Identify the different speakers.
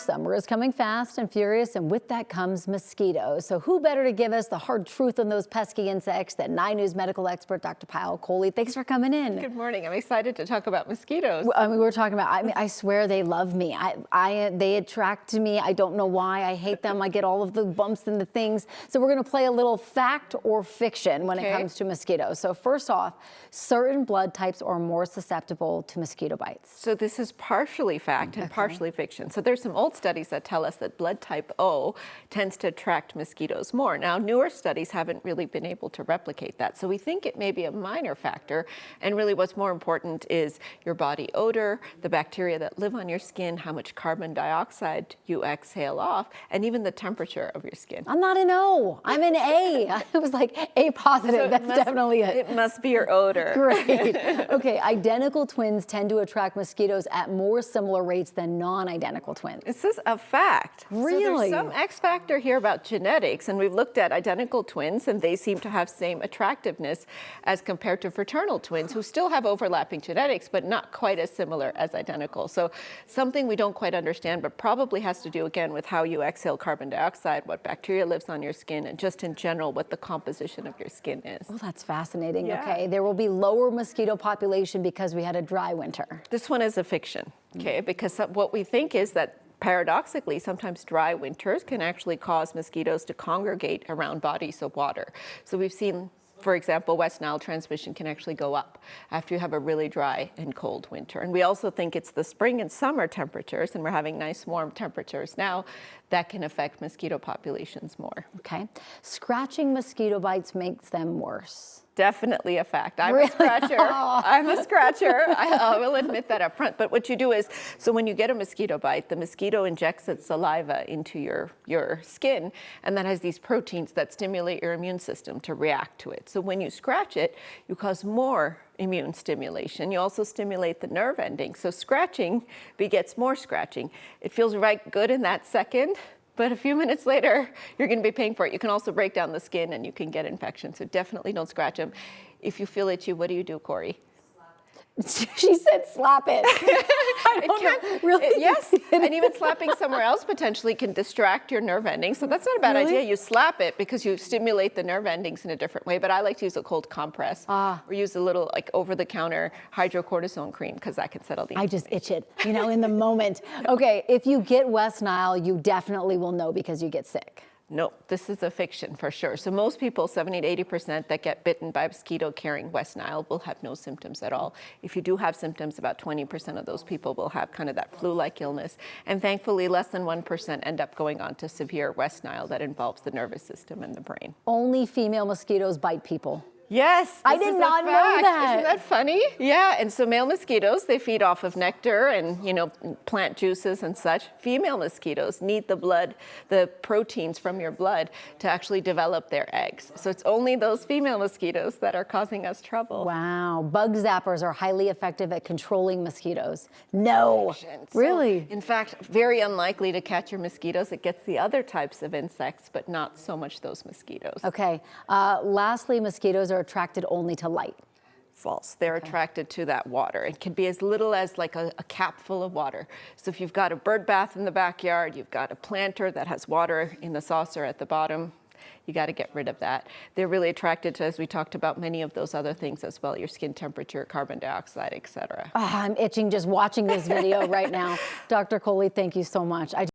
Speaker 1: Summer is coming fast and furious, and with that comes mosquitoes. So who better to give us the hard truth on those pesky insects than 9 News medical expert Dr. Pyle Coley. Thanks for coming in.
Speaker 2: Good morning. I'm excited to talk about mosquitoes.
Speaker 1: I mean, we're talking about, I swear they love me. They attract me. I don't know why. I hate them. I get all of the bumps and the things. So we're going to play a little fact or fiction when it comes to mosquitoes. So first off, certain blood types are more susceptible to mosquito bites.
Speaker 2: So this is partially fact and partially fiction. So there's some old studies that tell us that blood type O tends to attract mosquitoes more. Now, newer studies haven't really been able to replicate that. So we think it may be a minor factor. And really what's more important is your body odor, the bacteria that live on your skin, how much carbon dioxide you exhale off, and even the temperature of your skin.
Speaker 1: I'm not an O. I'm an A. I was like A positive. So that's definitely it.
Speaker 2: It must be your odor.
Speaker 1: Great. Okay, identical twins tend to attract mosquitoes at more similar rates than non-identical twins.
Speaker 2: This is a fact.
Speaker 1: Really?
Speaker 2: So there's some X factor here about genetics, and we've looked at identical twins, and they seem to have same attractiveness as compared to fraternal twins who still have overlapping genetics, but not quite as similar as identical. So something we don't quite understand, but probably has to do again with how you exhale carbon dioxide, what bacteria lives on your skin, and just in general what the composition of your skin is.
Speaker 1: Oh, that's fascinating.
Speaker 2: Yeah.
Speaker 1: Okay, there will be lower mosquito population because we had a dry winter.
Speaker 2: This one is a fiction, okay, because what we think is that paradoxically, sometimes dry winters can actually cause mosquitoes to congregate around bodies of water. So we've seen, for example, West Nile transmission can actually go up after you have a really dry and cold winter. And we also think it's the spring and summer temperatures, and we're having nice warm temperatures now, that can affect mosquito populations more.
Speaker 1: Okay. Scratching mosquito bites makes them worse.
Speaker 2: Definitely a fact. I'm a scratcher. I'm a scratcher. I will admit that up front. But what you do is, so when you get a mosquito bite, the mosquito injects its saliva into your skin, and that has these proteins that stimulate your immune system to react to it. So when you scratch it, you cause more immune stimulation. You also stimulate the nerve endings. So scratching begets more scratching. It feels right good in that second, but a few minutes later, you're going to be paying for it. You can also break down the skin and you can get infections. So definitely don't scratch them. If you feel itchy, what do you do, Corey?
Speaker 1: She said slap it. I don't know. Really?
Speaker 2: Yes, and even slapping somewhere else potentially can distract your nerve endings. So that's not a bad idea. You slap it because you stimulate the nerve endings in a different way. But I like to use a cold compress or use a little like over-the-counter hydrocortisone cream because that can settle the
Speaker 1: I just itch it, you know, in the moment. Okay, if you get West Nile, you definitely will know because you get sick.
Speaker 2: No, this is a fiction for sure. So most people, 70 to 80% that get bitten by a mosquito carrying West Nile will have no symptoms at all. If you do have symptoms, about 20% of those people will have kind of that flu-like illness. And thankfully, less than 1% end up going on to severe West Nile that involves the nervous system and the brain.
Speaker 1: Only female mosquitoes bite people.
Speaker 2: Yes,
Speaker 1: I did not know that.
Speaker 2: Isn't that funny? Yeah, and so male mosquitoes, they feed off of nectar and, you know, plant juices and such. Female mosquitoes need the blood, the proteins from your blood to actually develop their eggs. So it's only those female mosquitoes that are causing us trouble.
Speaker 1: Wow, bug zappers are highly effective at controlling mosquitoes. No, really?
Speaker 2: So, in fact, very unlikely to catch your mosquitoes. It gets the other types of insects, but not so much those mosquitoes.
Speaker 1: Okay, lastly, mosquitoes are attracted only to light.
Speaker 2: False. They're attracted to that water. It can be as little as like a cap full of water. So if you've got a bird bath in the backyard, you've got a planter that has water in the saucer at the bottom, you got to get rid of that. They're really attracted to, as we talked about, many of those other things as well, your skin temperature, carbon dioxide, etc.
Speaker 1: Oh, I'm itching just watching this video right now. Dr. Coley, thank you so much.